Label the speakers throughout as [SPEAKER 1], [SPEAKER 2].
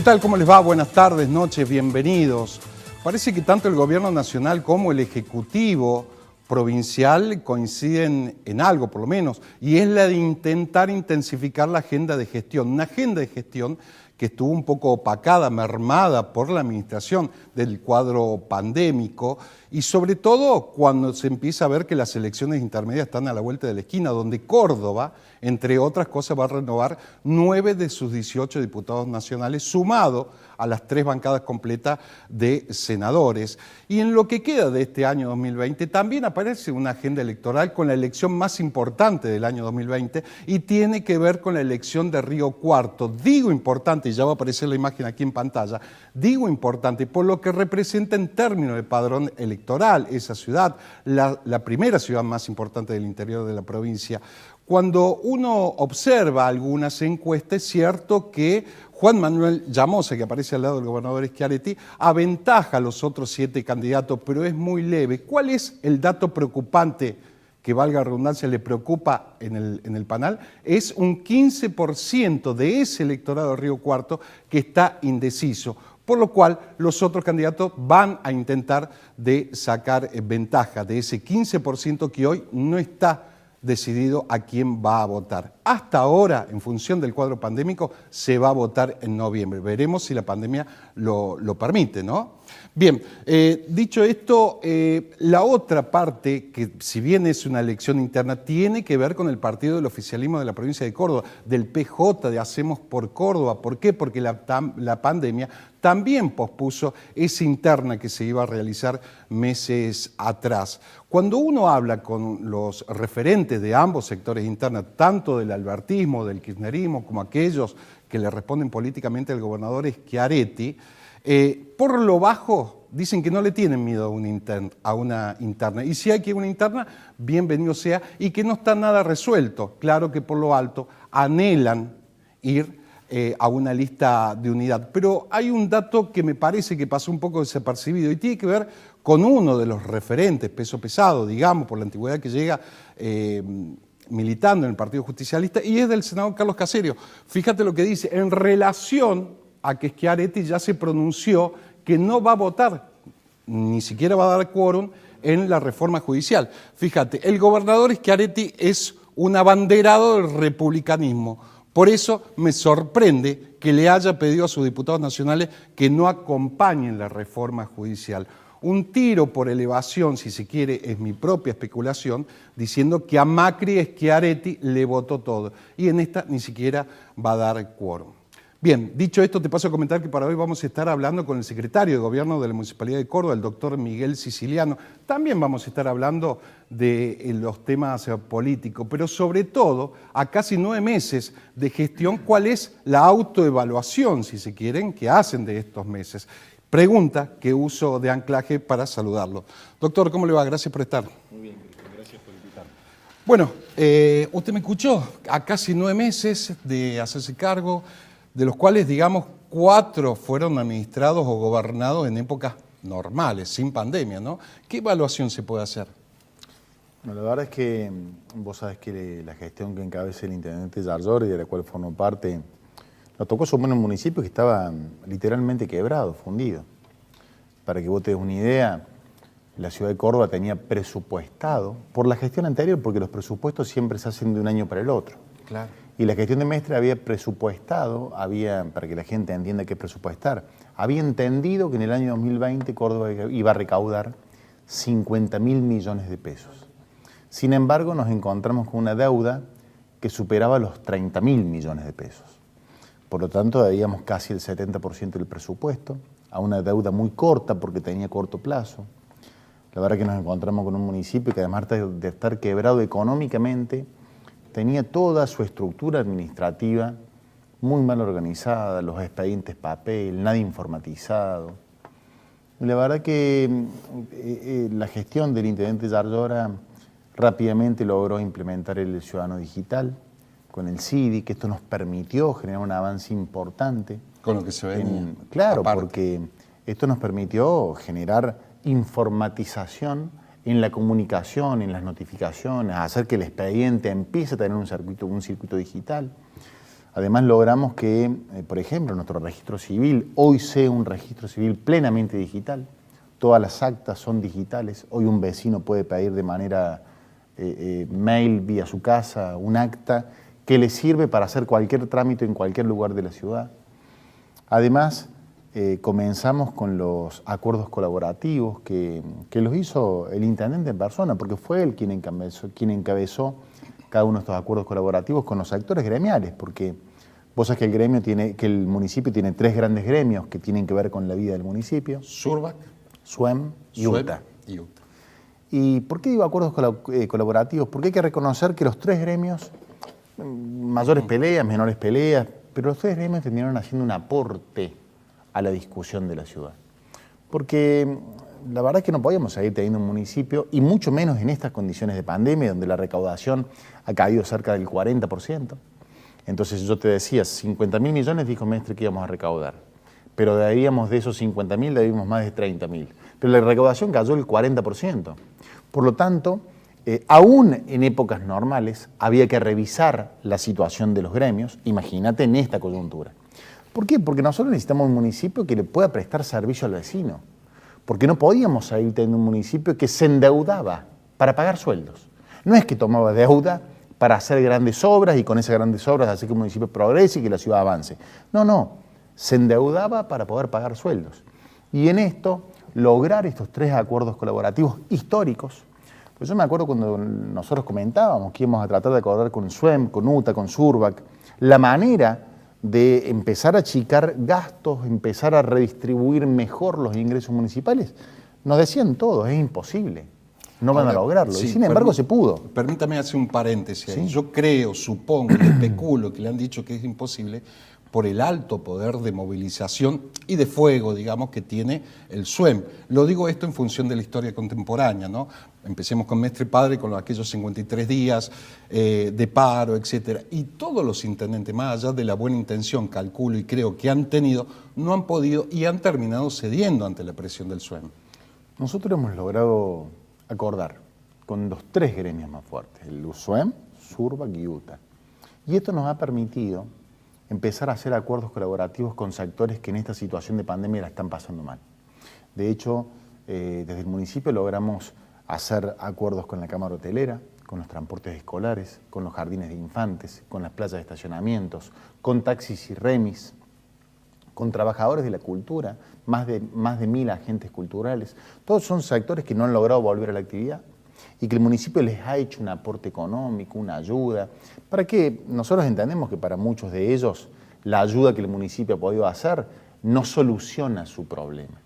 [SPEAKER 1] ¿Qué tal? ¿Cómo les va? Buenas tardes, noches, bienvenidos. Parece que tanto el gobierno nacional como el ejecutivo provincial coinciden en algo, por lo menos, y es la de intentar intensificar la agenda de gestión. Una agenda de gestión que estuvo un poco opacada, mermada por la administración del cuadro pandémico y sobre todo cuando se empieza a ver que las elecciones intermedias están a la vuelta de la esquina, donde Córdoba, entre otras cosas, va a renovar 9 de sus 18 diputados nacionales, sumado a las 3 bancadas completas de senadores. Y en lo que queda de este año 2020 también aparece una agenda electoral con la elección más importante del año 2020 y tiene que ver con la elección de Río Cuarto. Digo importante, y ya va a aparecer la imagen aquí en pantalla, digo importante por lo que representa en términos de padrón electoral esa ciudad, la primera ciudad más importante del interior de la provincia. Cuando uno observa algunas encuestas, es cierto que Juan Manuel Llamosa, que aparece al lado del gobernador Schiaretti, aventaja a los otros 7 candidatos, pero es muy leve. ¿Cuál es el dato preocupante que, valga la redundancia, le preocupa en el panel? Es un 15% de ese electorado de Río Cuarto que está indeciso, por lo cual los otros candidatos van a intentar de sacar ventaja de ese 15% que hoy no está decidido a quién va a votar. Hasta ahora, en función del cuadro pandémico, se va a votar en noviembre. Veremos si la pandemia lo permite, ¿no? Bien, dicho esto, la otra parte, que si bien es una elección interna, tiene que ver con el partido del oficialismo de la provincia de Córdoba, del PJ, de Hacemos por Córdoba. ¿Por qué? Porque la pandemia también pospuso esa interna que se iba a realizar meses atrás. Cuando uno habla con los referentes de ambos sectores internos, tanto del albertismo, del kirchnerismo, como aquellos que le responden políticamente al gobernador Schiaretti, por lo bajo dicen que no le tienen miedo a una interna. Y si hay que ir a una interna, bienvenido sea, y que no está nada resuelto. Claro que por lo alto anhelan ir a una lista de unidad. Pero hay un dato que me parece que pasó un poco desapercibido y tiene que ver con uno de los referentes, peso pesado, digamos, por la antigüedad que llega militando en el Partido Justicialista, y es del senador Carlos Caserio. Fíjate lo que dice, en relación a que Schiaretti ya se pronunció que no va a votar, ni siquiera va a dar quórum en la reforma judicial. Fíjate, el gobernador Schiaretti es un abanderado del republicanismo. Por eso me sorprende que le haya pedido a sus diputados nacionales que no acompañen la reforma judicial. Un tiro por elevación, si se quiere, es mi propia especulación, diciendo que a Macri Schiaretti le votó todo. Y en esta ni siquiera va a dar quórum. Bien, dicho esto, te paso a comentar que para hoy vamos a estar hablando con el secretario de Gobierno de la Municipalidad de Córdoba, el doctor Miguel Siciliano. También vamos a estar hablando de los temas políticos, pero sobre todo, a casi 9 meses de gestión, ¿cuál es la autoevaluación, si se quieren, que hacen de estos meses? Pregunta que uso de anclaje para saludarlo. Doctor, ¿cómo le va? Gracias por estar.
[SPEAKER 2] Muy bien, gracias por invitarme.
[SPEAKER 1] Bueno, usted me escuchó a casi 9 meses de hacerse cargo, de los cuales, digamos, 4 fueron administrados o gobernados en épocas normales, sin pandemia, ¿no? ¿Qué evaluación se puede hacer?
[SPEAKER 2] Bueno, la verdad es que vos sabés que la gestión que encabeza el intendente Yarlor y de la cual formo parte, nos tocó asumir un municipio que estaba literalmente quebrado, fundido. Para que vos te des una idea, la ciudad de Córdoba tenía presupuestado, por la gestión anterior, porque los presupuestos siempre se hacen de un año para el otro.
[SPEAKER 1] Claro.
[SPEAKER 2] Y la gestión de Mestre había presupuestado, para que la gente entienda qué es presupuestar, había entendido que en el año 2020 Córdoba iba a recaudar 50.000 millones de pesos. Sin embargo, nos encontramos con una deuda que superaba los 30.000 millones de pesos. Por lo tanto, debíamos casi el 70% del presupuesto, a una deuda muy corta porque tenía corto plazo. La verdad que nos encontramos con un municipio que, además de estar quebrado económicamente, tenía toda su estructura administrativa muy mal organizada, los expedientes papel, nada informatizado. Y la verdad que la gestión del intendente Yarlora rápidamente logró implementar el Ciudadano Digital con el CIDI, que esto nos permitió generar un avance importante.
[SPEAKER 1] Con lo que se ve
[SPEAKER 2] claro, aparte, porque esto nos permitió generar informatización en la comunicación, en las notificaciones, hacer que el expediente empiece a tener un circuito digital. Además logramos que, por ejemplo, nuestro registro civil hoy sea un registro civil plenamente digital. Todas las actas son digitales. Hoy un vecino puede pedir de manera mail vía su casa un acta que le sirve para hacer cualquier trámite en cualquier lugar de la ciudad. Además, comenzamos con los acuerdos colaborativos que los hizo el intendente en persona, porque fue él quien encabezó cada uno de estos acuerdos colaborativos con los actores gremiales, porque vos sabés que el municipio tiene 3 grandes gremios que tienen que ver con la vida del municipio.
[SPEAKER 1] Surbac,
[SPEAKER 2] SUEM y UTA.
[SPEAKER 1] Y
[SPEAKER 2] por qué digo acuerdos colaborativos? Porque hay que reconocer que los 3 gremios, mayores peleas, menores peleas, pero los 3 gremios terminaron haciendo un aporte a la discusión de la ciudad. Porque la verdad es que no podíamos seguir teniendo un municipio, y mucho menos en estas condiciones de pandemia, donde la recaudación ha caído cerca del 40%. Entonces yo te decía, 50.000 millones dijo Mestre que íbamos a recaudar, pero debíamos de esos 50.000, debíamos más de 30.000. Pero la recaudación cayó el 40%. Por lo tanto, aún en épocas normales, había que revisar la situación de los gremios, imagínate en esta coyuntura. ¿Por qué? Porque nosotros necesitamos un municipio que le pueda prestar servicio al vecino. Porque no podíamos seguir teniendo un municipio que se endeudaba para pagar sueldos. No es que tomaba deuda para hacer grandes obras y con esas grandes obras hacer que el municipio progrese y que la ciudad avance. No, se endeudaba para poder pagar sueldos. Y en esto, lograr estos 3 acuerdos colaborativos históricos, pues yo me acuerdo cuando nosotros comentábamos que íbamos a tratar de acordar con SUEM, con UTA, con Surbac, la manera de empezar a achicar gastos, empezar a redistribuir mejor los ingresos municipales, nos decían todos, es imposible, no van a lograrlo.
[SPEAKER 1] Sí,
[SPEAKER 2] y sin embargo se pudo.
[SPEAKER 1] Permítame hacer un paréntesis.
[SPEAKER 2] ¿Sí?
[SPEAKER 1] Yo creo, supongo, especulo que le han dicho que es imposible por el alto poder de movilización y de fuego, digamos, que tiene el SUEM. Lo digo esto en función de la historia contemporánea, ¿no? Empecemos con Mestre Padre, con aquellos 53 días de paro, etcétera. Y todos los intendentes, más allá de la buena intención, calculo y creo que han tenido, no han podido y han terminado cediendo ante la presión del SUEM.
[SPEAKER 2] Nosotros hemos logrado acordar con los 3 gremios más fuertes, el SUEM, Surbac y UTA. Y esto nos ha permitido empezar a hacer acuerdos colaborativos con sectores que en esta situación de pandemia la están pasando mal. De hecho, desde el municipio logramos hacer acuerdos con la Cámara Hotelera, con los transportes escolares, con los jardines de infantes, con las playas de estacionamientos, con taxis y remis, con trabajadores de la cultura, más de 1.000 agentes culturales. Todos son sectores que no han logrado volver a la actividad y que el municipio les ha hecho un aporte económico, una ayuda, para que nosotros entendemos que para muchos de ellos la ayuda que el municipio ha podido hacer no soluciona su problema,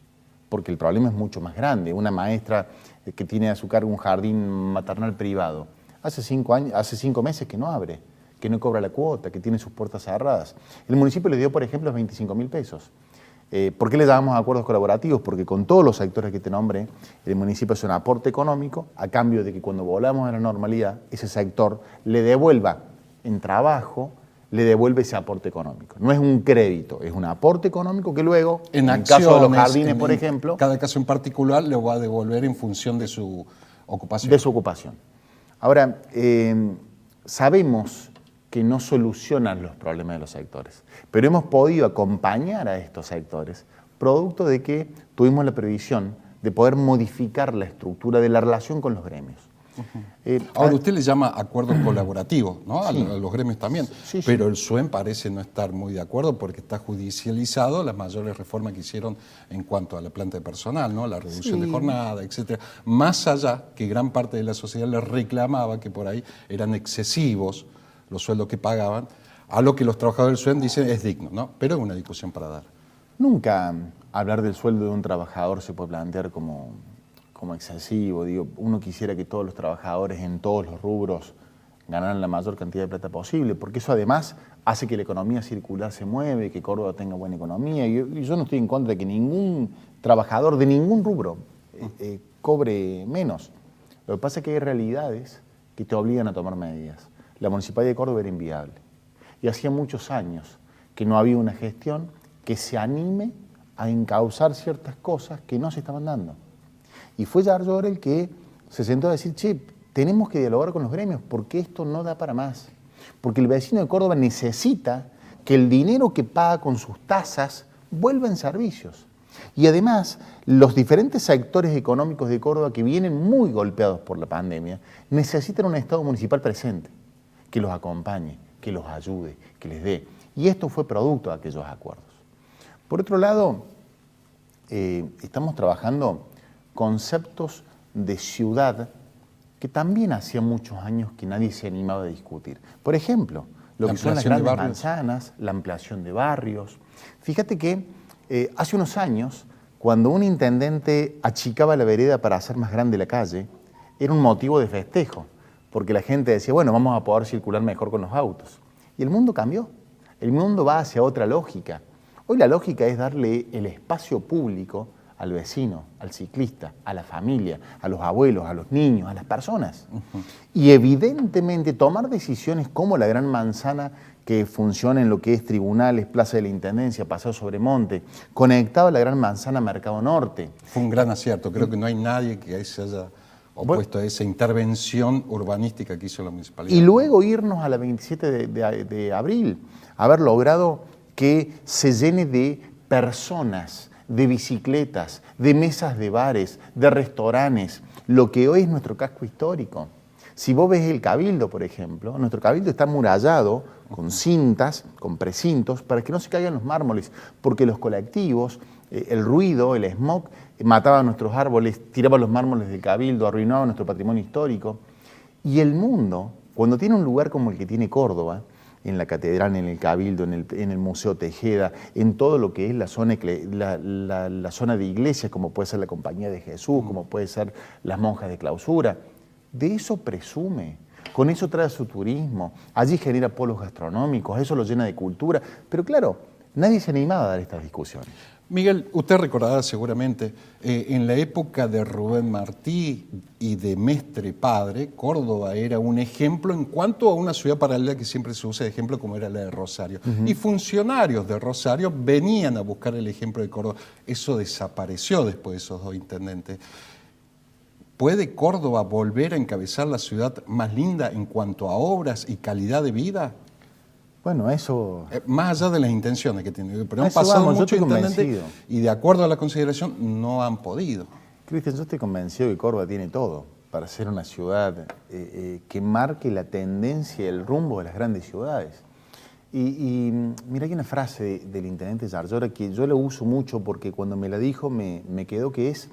[SPEAKER 2] porque el problema es mucho más grande. Una maestra que tiene a su cargo un jardín maternal privado, hace 5 meses que no abre, que no cobra la cuota, que tiene sus puertas cerradas. El municipio le dio, por ejemplo, 25.000 pesos. ¿Por qué le llamamos acuerdos colaborativos? Porque con todos los sectores que te nombré, el municipio hace un aporte económico a cambio de que cuando volvamos a la normalidad, ese sector le devuelva en trabajo, le devuelve ese aporte económico. No es un crédito, es un aporte económico que luego, en el caso de los jardines, por ejemplo,
[SPEAKER 1] cada caso en particular le va a devolver en función de su ocupación.
[SPEAKER 2] De su ocupación. Ahora, sabemos que no solucionan los problemas de los sectores, pero hemos podido acompañar a estos sectores producto de que tuvimos la previsión de poder modificar la estructura de la relación con los gremios.
[SPEAKER 1] Ahora, usted le llama acuerdos colaborativos, ¿no?
[SPEAKER 2] Sí.
[SPEAKER 1] A los gremios también,
[SPEAKER 2] Sí.
[SPEAKER 1] Pero el SUEM parece no estar muy de acuerdo porque está judicializado las mayores reformas que hicieron en cuanto a la planta de personal, ¿no? La reducción de jornada, etcétera. Más allá que gran parte de la sociedad les reclamaba que por ahí eran excesivos los sueldos que pagaban, a lo que los trabajadores del SUEM dicen es digno, ¿no? Pero es una discusión para dar.
[SPEAKER 2] Nunca hablar del sueldo de un trabajador se puede plantear como excesivo. Digo, uno quisiera que todos los trabajadores en todos los rubros ganaran la mayor cantidad de plata posible, porque eso además hace que la economía circular se mueve, que Córdoba tenga buena economía. Y yo no estoy en contra de que ningún trabajador de ningún rubro cobre menos. Lo que pasa es que hay realidades que te obligan a tomar medidas. La Municipalidad de Córdoba era inviable. Y hacía muchos años que no había una gestión que se anime a encauzar ciertas cosas que no se estaban dando. Y fue Yarlor el que se sentó a decir, che, tenemos que dialogar con los gremios porque esto no da para más. Porque el vecino de Córdoba necesita que el dinero que paga con sus tasas vuelva en servicios. Y además, los diferentes sectores económicos de Córdoba que vienen muy golpeados por la pandemia necesitan un Estado municipal presente, que los acompañe, que los ayude, que les dé. Y esto fue producto de aquellos acuerdos. Por otro lado, estamos trabajando conceptos de ciudad que también hacía muchos años que nadie se animaba a discutir. Por ejemplo, lo que son las grandes manzanas, la ampliación de barrios. Fíjate que hace unos años, cuando un intendente achicaba la vereda para hacer más grande la calle, era un motivo de festejo, porque la gente decía, bueno, vamos a poder circular mejor con los autos. Y el mundo cambió. El mundo va hacia otra lógica. Hoy la lógica es darle el espacio público al vecino, al ciclista, a la familia, a los abuelos, a los niños, a las personas. Y evidentemente tomar decisiones como la Gran Manzana, que funciona en lo que es tribunales, Plaza de la Intendencia, Paseo Sobremonte, conectado a la Gran Manzana a Mercado Norte.
[SPEAKER 1] Fue un gran acierto. Creo que no hay nadie que se haya opuesto a esa intervención urbanística que hizo la municipalidad.
[SPEAKER 2] Y luego irnos a la 27 de abril, haber logrado que se llene de personas, de bicicletas, de mesas de bares, de restaurantes, lo que hoy es nuestro casco histórico. Si vos ves el Cabildo, por ejemplo, nuestro Cabildo está amurallado con cintas, con precintos, para que no se caigan los mármoles, porque los colectivos, el ruido, el smog, mataban nuestros árboles, tiraban los mármoles del Cabildo, arruinaban nuestro patrimonio histórico. Y el mundo, cuando tiene un lugar como el que tiene Córdoba, en la catedral, en el Cabildo, en el Museo Tejeda, en todo lo que es la zona de iglesias, como puede ser la Compañía de Jesús, como puede ser las monjas de clausura, de eso presume, con eso trae su turismo, allí genera polos gastronómicos, eso lo llena de cultura, pero claro, nadie se animaba a dar estas discusiones.
[SPEAKER 1] Miguel, usted recordará seguramente, en la época de Rubén Martí y de Mestre Padre, Córdoba era un ejemplo en cuanto a una ciudad paralela que siempre se usa de ejemplo, como era la de Rosario. Y funcionarios de Rosario venían a buscar el ejemplo de Córdoba. Eso desapareció después de esos dos intendentes. ¿Puede Córdoba volver a encabezar la ciudad más linda en cuanto a obras y calidad de vida?
[SPEAKER 2] Bueno, eso...
[SPEAKER 1] Más allá de las intenciones que tiene, pero han pasado muchos intendentes y de acuerdo a la consideración no han podido.
[SPEAKER 2] Cristian, yo estoy convencido que Córdoba tiene todo para ser una ciudad que marque la tendencia y el rumbo de las grandes ciudades. Y mira, hay una frase del intendente Yarlora que yo la uso mucho porque cuando me la dijo me quedó, que es: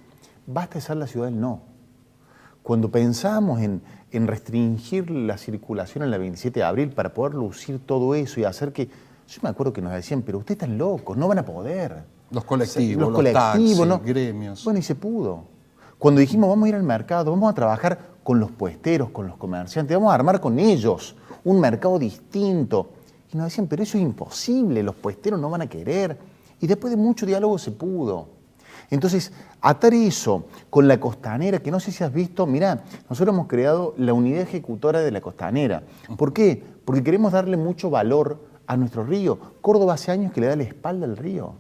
[SPEAKER 2] basta de ser la ciudad del no. Cuando pensábamos en restringir la circulación en la 27 de abril para poder lucir todo eso y hacer que... Yo me acuerdo que nos decían, pero ustedes están locos, no van a poder.
[SPEAKER 1] Los colectivos, los taxis, ¿no? Gremios.
[SPEAKER 2] Bueno, y se pudo. Cuando dijimos, vamos a ir al mercado, vamos a trabajar con los puesteros, con los comerciantes, vamos a armar con ellos un mercado distinto. Y nos decían, pero eso es imposible, los puesteros no van a querer. Y después de mucho diálogo se pudo. Entonces, atar eso con la Costanera, que no sé si has visto, mirá, nosotros hemos creado la unidad ejecutora de la Costanera. ¿Por qué? Porque queremos darle mucho valor a nuestro río. Córdoba hace años que le da la espalda al río.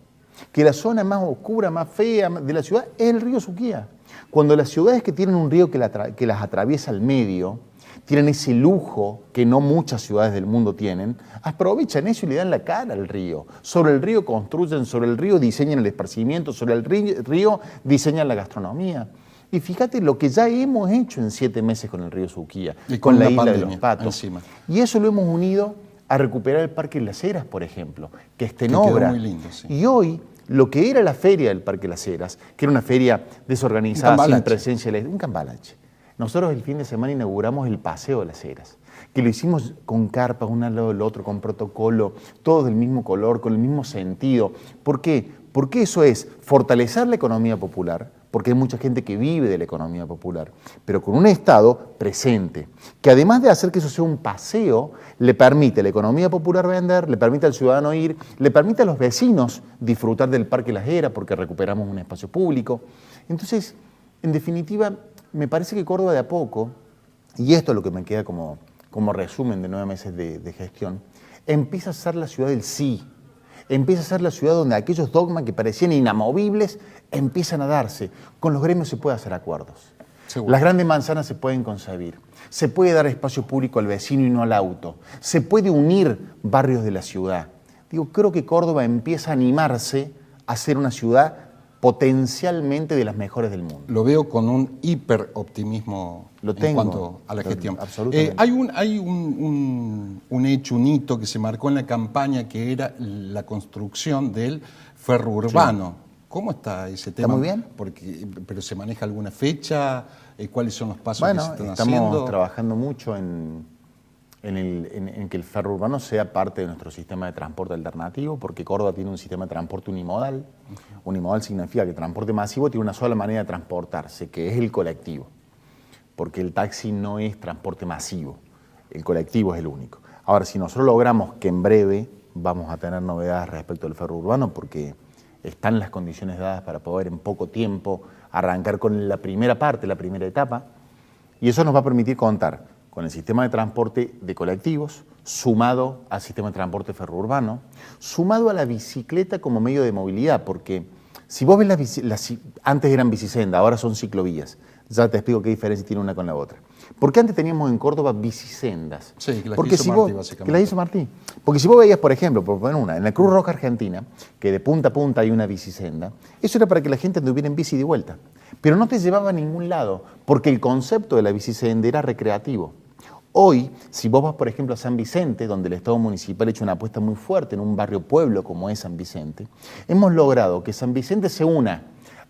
[SPEAKER 2] Que la zona más oscura, más fea de la ciudad es el río Suquía. Cuando las ciudades que tienen un río que las atraviesa al medio, tienen ese lujo que no muchas ciudades del mundo tienen, aprovechan eso y le dan la cara al río. Sobre el río construyen, sobre el río diseñan el esparcimiento, sobre el río diseñan la gastronomía. Y fíjate lo que ya hemos hecho en 7 meses con el río Suquía, y con la isla de los Patos. Encima. Y eso lo hemos unido a recuperar el Parque Las Heras, por ejemplo, que está en obra.
[SPEAKER 1] Muy lindo, sí.
[SPEAKER 2] Y hoy, lo que era la feria del Parque Las Heras, que era una feria desorganizada, sin presencia de un cambalache. Nosotros el fin de semana inauguramos el Paseo de Las Heras, que lo hicimos con carpas, uno al lado del otro, con protocolo, todos del mismo color, con el mismo sentido. ¿Por qué? Porque eso es fortalecer la economía popular, porque hay mucha gente que vive de la economía popular, pero con un Estado presente, que además de hacer que eso sea un paseo, le permite a la economía popular vender, le permite al ciudadano ir, le permite a los vecinos disfrutar del Parque Las Heras porque recuperamos un espacio público. Entonces, en definitiva, me parece que Córdoba de a poco, y esto es lo que me queda como resumen de 9 meses de gestión, empieza a ser la ciudad del sí, empieza a ser la ciudad donde aquellos dogmas que parecían inamovibles empiezan a darse. Con los gremios se puede hacer acuerdos. Seguro. Las grandes manzanas se pueden concebir. Se puede dar espacio público al vecino y no al auto. Se puede unir barrios de la ciudad. digo, creo que Córdoba empieza a animarse a ser una ciudad potencialmente de las mejores del mundo.
[SPEAKER 1] Lo veo con un hiperoptimismo en cuanto a la gestión.
[SPEAKER 2] Absolutamente.
[SPEAKER 1] Hay un hecho, un hito que se marcó en la campaña, que era la construcción del ferrourbano. Sí. ¿Cómo está ese tema?
[SPEAKER 2] ¿Está muy bien?
[SPEAKER 1] ¿Pero se maneja alguna fecha? ¿Cuáles son los pasos que se están haciendo?
[SPEAKER 2] Estamos trabajando mucho en que el ferrourbano sea parte de nuestro sistema de transporte alternativo, porque Córdoba tiene un sistema de transporte unimodal. Unimodal significa que el transporte masivo tiene una sola manera de transportarse, que es el colectivo, porque el taxi no es transporte masivo, el colectivo es el único. Ahora, si nosotros logramos que en breve vamos a tener novedades respecto al ferrourbano, porque están las condiciones dadas para poder en poco tiempo arrancar con la primera parte, la primera etapa, y eso nos va a permitir contar con el sistema de transporte de colectivos, sumado al sistema de transporte ferrourbano, sumado a la bicicleta como medio de movilidad, porque si vos ves antes eran bicisendas, ahora son ciclovías. Ya te explico qué diferencia tiene una con la otra. Porque antes teníamos en Córdoba bicisendas.
[SPEAKER 1] Sí, que las
[SPEAKER 2] porque
[SPEAKER 1] hizo Martí, básicamente.
[SPEAKER 2] Que las hizo Martí. Porque si vos veías, por ejemplo, por poner una, en la Cruz Roja Argentina, que de punta a punta hay una bicisenda, eso era para que la gente anduviera en bici de vuelta. Pero no te llevaba a ningún lado, porque el concepto de la bicisenda era recreativo. Hoy, si vos vas, por ejemplo, a San Vicente, donde el Estado municipal ha hecho una apuesta muy fuerte en un barrio pueblo como es San Vicente, hemos logrado que San Vicente se una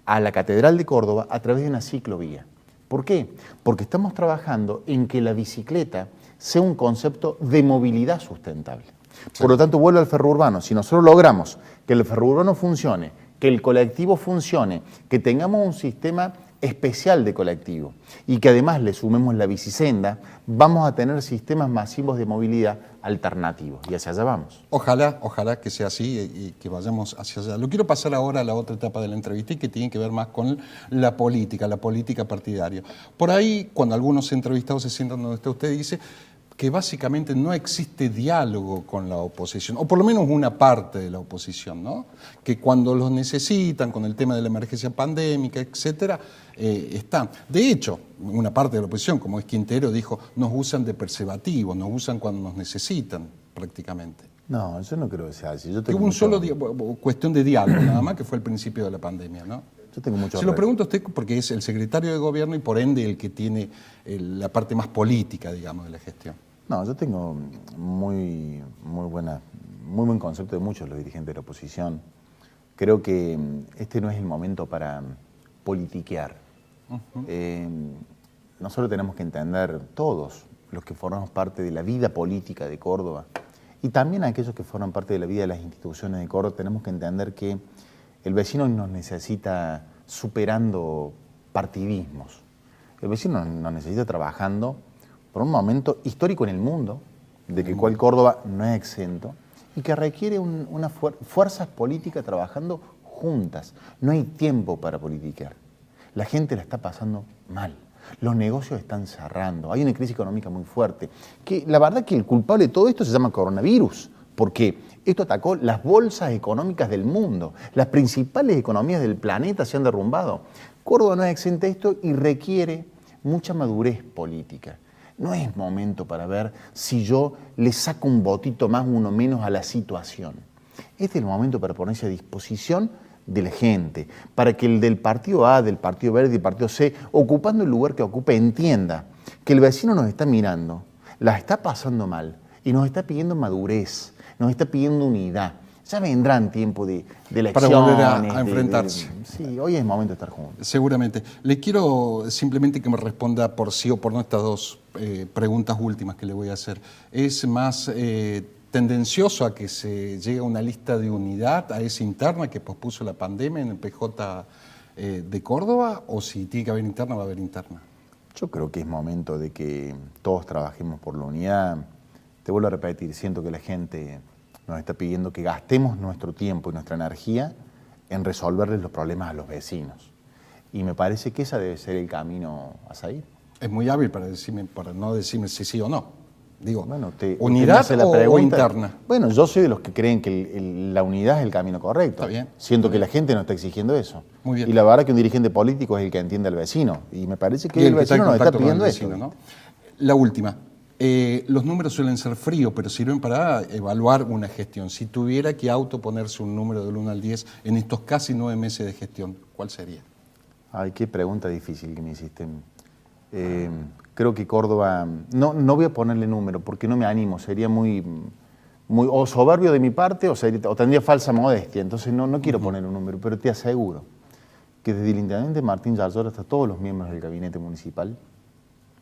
[SPEAKER 2] a la Catedral de Córdoba a través de una ciclovía. ¿Por qué? Porque estamos trabajando en que la bicicleta sea un concepto de movilidad sustentable. Sí. Por lo tanto, vuelvo al ferrourbano. Si nosotros logramos que el ferrourbano funcione, que el colectivo funcione, que tengamos un sistema especial de colectivo y que además le sumemos la bicisenda, vamos a tener sistemas masivos de movilidad alternativos y hacia allá vamos.
[SPEAKER 1] Ojalá que sea así y que vayamos hacia allá. Lo quiero pasar ahora a la otra etapa de la entrevista y que tiene que ver más con la política partidaria. Por ahí, cuando algunos entrevistados se sientan donde está usted, dice que básicamente no existe diálogo con la oposición, o por lo menos una parte de la oposición, ¿no? Que cuando los necesitan, con el tema de la emergencia pandémica, etcétera, están. De hecho, una parte de la oposición, como es Quintero, dijo, nos usan de preservativos, nos usan cuando nos necesitan, prácticamente.
[SPEAKER 2] No, yo no creo que sea así.
[SPEAKER 1] Hubo un solo cuestión de diálogo, nada más, que fue el principio de la pandemia, ¿no?
[SPEAKER 2] Yo tengo mucho.
[SPEAKER 1] Se lo pregunto a usted porque es el secretario de gobierno y por ende el que tiene la parte más política, digamos, de la gestión.
[SPEAKER 2] No, yo tengo muy buen concepto de muchos los dirigentes de la oposición. Creo que este no es el momento para politiquear. Nosotros tenemos que entender, todos los que formamos parte de la vida política de Córdoba y también aquellos que forman parte de la vida de las instituciones de Córdoba, tenemos que entender que el vecino nos necesita superando partidismos. El vecino nos necesita trabajando por un momento histórico en el mundo, de que cual Córdoba no es exento, y que requiere unas fuerzas políticas trabajando juntas. No hay tiempo para politiquear. La gente la está pasando mal. Los negocios están cerrando. Hay una crisis económica muy fuerte. Que la verdad que el culpable de todo esto se llama coronavirus, porque esto atacó las bolsas económicas del mundo. Las principales economías del planeta se han derrumbado. Córdoba no es exenta de esto y requiere mucha madurez política. No es momento para ver si yo le saco un votito más, uno menos a la situación. Este es el momento para ponerse a disposición de la gente, para que el del partido A, del partido B, del partido C, ocupando el lugar que ocupe, entienda que el vecino nos está mirando, la está pasando mal y nos está pidiendo madurez, nos está pidiendo unidad. Ya vendrán tiempo de elecciones.
[SPEAKER 1] Para volver a enfrentarse.
[SPEAKER 2] Sí, hoy es momento de estar juntos.
[SPEAKER 1] Seguramente. Le quiero simplemente que me responda por sí o por no estas dos preguntas últimas que le voy a hacer. ¿Es más tendencioso a que se llegue a una lista de unidad, a esa interna que pospuso la pandemia en el PJ de Córdoba? ¿O si tiene que haber interna, va a haber interna?
[SPEAKER 2] Yo creo que es momento de que todos trabajemos por la unidad. Te vuelvo a repetir, siento que la gente nos está pidiendo que gastemos nuestro tiempo y nuestra energía en resolverles los problemas a los vecinos. Y me parece que ese debe ser el camino a seguir.
[SPEAKER 1] Es muy hábil para no decirme si sí o no. Digo,
[SPEAKER 2] bueno,
[SPEAKER 1] ¿unidad o interna?
[SPEAKER 2] Bueno, yo soy de los que creen que la unidad es el camino correcto.
[SPEAKER 1] Está bien.
[SPEAKER 2] Siento que la gente nos está exigiendo eso.
[SPEAKER 1] Muy bien.
[SPEAKER 2] Y la verdad que un dirigente político es el que entiende al vecino. Y me parece que el vecino nos está pidiendo
[SPEAKER 1] eso. ¿No? La última. Los números suelen ser fríos, pero sirven para evaluar una gestión. Si tuviera que autoponerse un número del 1 al 10 en estos casi 9 meses de gestión, ¿cuál sería?
[SPEAKER 2] Ay, qué pregunta difícil que me hiciste. Creo que Córdoba, no voy a ponerle número porque no me animo, sería muy o soberbio de mi parte o tendría falsa modestia, entonces no quiero poner un número, pero te aseguro que desde el intendente Martín Yarlora hasta todos los miembros del gabinete municipal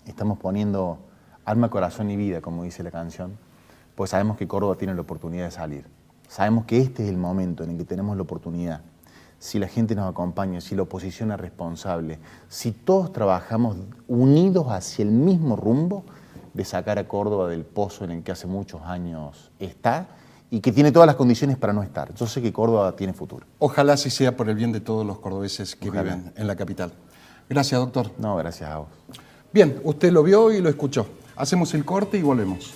[SPEAKER 2] estamos poniendo alma, corazón y vida, como dice la canción, pues sabemos que Córdoba tiene la oportunidad de salir, sabemos que este es el momento en el que tenemos la oportunidad. Si la gente nos acompaña, si la oposición es responsable, si todos trabajamos unidos hacia el mismo rumbo de sacar a Córdoba del pozo en el que hace muchos años está y que tiene todas las condiciones para no estar. Yo sé que Córdoba tiene futuro.
[SPEAKER 1] Ojalá así sea por el bien de todos los cordobeses que viven en la capital. Gracias, doctor.
[SPEAKER 2] No, gracias a vos.
[SPEAKER 1] Bien, usted lo vio y lo escuchó. Hacemos el corte y volvemos.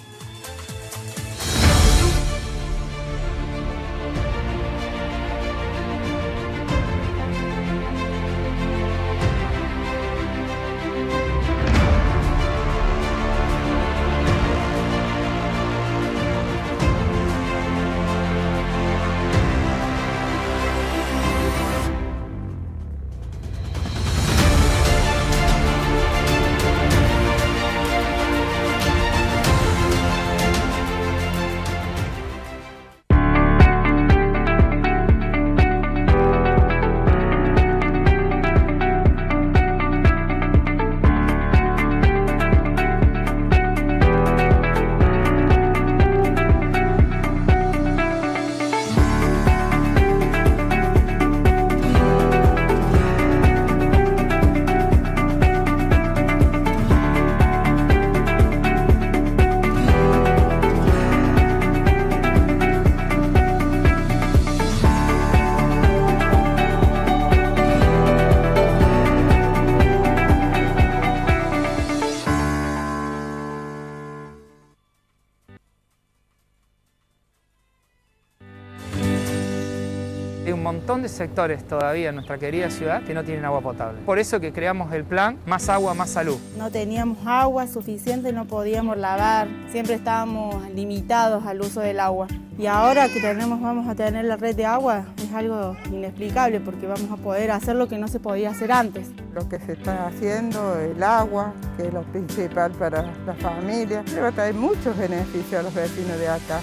[SPEAKER 3] Hay un montón de sectores todavía en nuestra querida ciudad que no tienen agua potable. Por eso que creamos el plan Más Agua, Más Salud.
[SPEAKER 4] No teníamos agua suficiente, no podíamos lavar, siempre estábamos limitados al uso del agua. Y ahora que vamos a tener la red de agua, es algo inexplicable porque vamos a poder hacer lo que no se podía hacer antes.
[SPEAKER 5] Lo que se está haciendo, el agua, que es lo principal para la familia, le va a traer muchos beneficios a los vecinos de acá.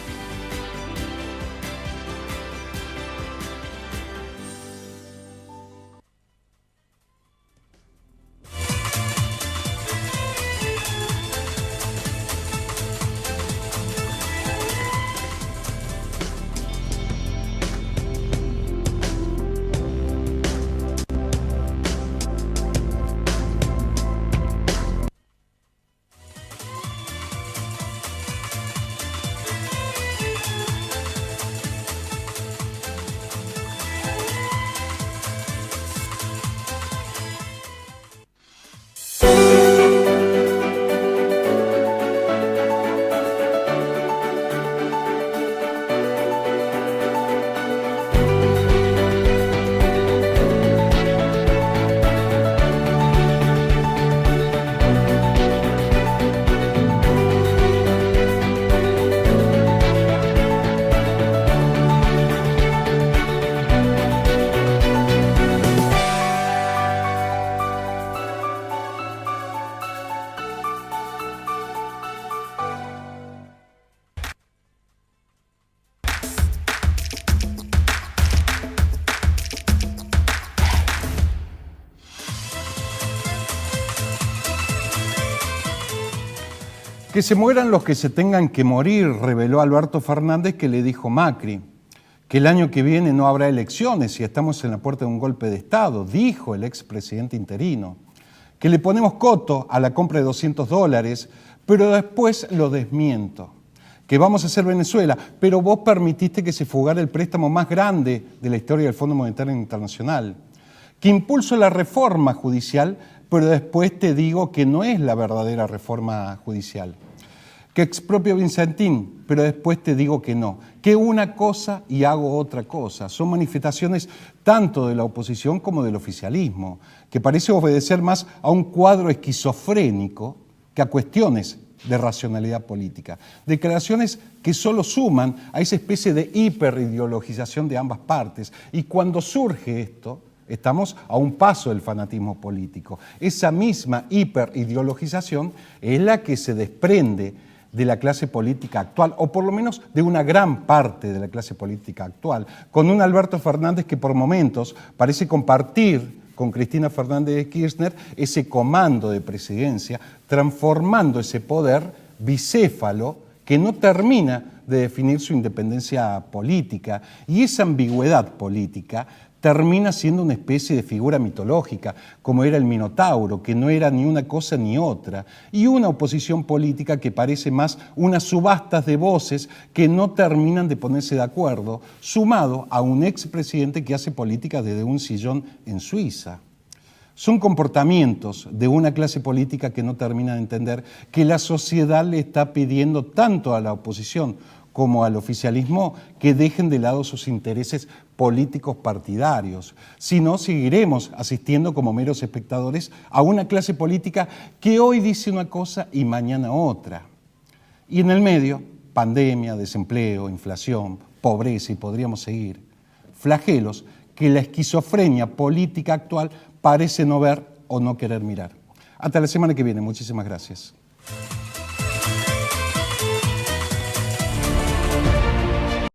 [SPEAKER 1] Que se mueran los que se tengan que morir, reveló Alberto Fernández, que le dijo Macri. Que el año que viene no habrá elecciones y estamos en la puerta de un golpe de Estado, dijo el expresidente interino. Que le ponemos coto a la compra de $200, pero después lo desmiento. Que vamos a hacer Venezuela, pero vos permitiste que se fugara el préstamo más grande de la historia del Fondo Monetario Internacional. Que impulso la reforma judicial, pero después te digo que no es la verdadera reforma judicial. Que expropio Vicentín, pero después te digo que no. Que una cosa y hago otra cosa. Son manifestaciones tanto de la oposición como del oficialismo, que parece obedecer más a un cuadro esquizofrénico que a cuestiones de racionalidad política. Declaraciones que solo suman a esa especie de hiperideologización de ambas partes. Y cuando surge esto, estamos a un paso del fanatismo político. Esa misma hiperideologización es la que se desprende de la clase política actual, o por lo menos de una gran parte de la clase política actual, con un Alberto Fernández que por momentos parece compartir con Cristina Fernández de Kirchner ese comando de presidencia, transformando ese poder bicéfalo que no termina de definir su independencia política, y esa ambigüedad política termina siendo una especie de figura mitológica, como era el Minotauro, que no era ni una cosa ni otra, y una oposición política que parece más unas subastas de voces que no terminan de ponerse de acuerdo, sumado a un expresidente que hace política desde un sillón en Suiza. Son comportamientos de una clase política que no termina de entender que la sociedad le está pidiendo tanto a la oposición como al oficialismo que dejen de lado sus intereses políticos partidarios. Si no, seguiremos asistiendo como meros espectadores a una clase política que hoy dice una cosa y mañana otra. Y en el medio, pandemia, desempleo, inflación, pobreza y podríamos seguir. Flagelos que la esquizofrenia política actual parece no ver o no querer mirar. Hasta la semana que viene. Muchísimas gracias.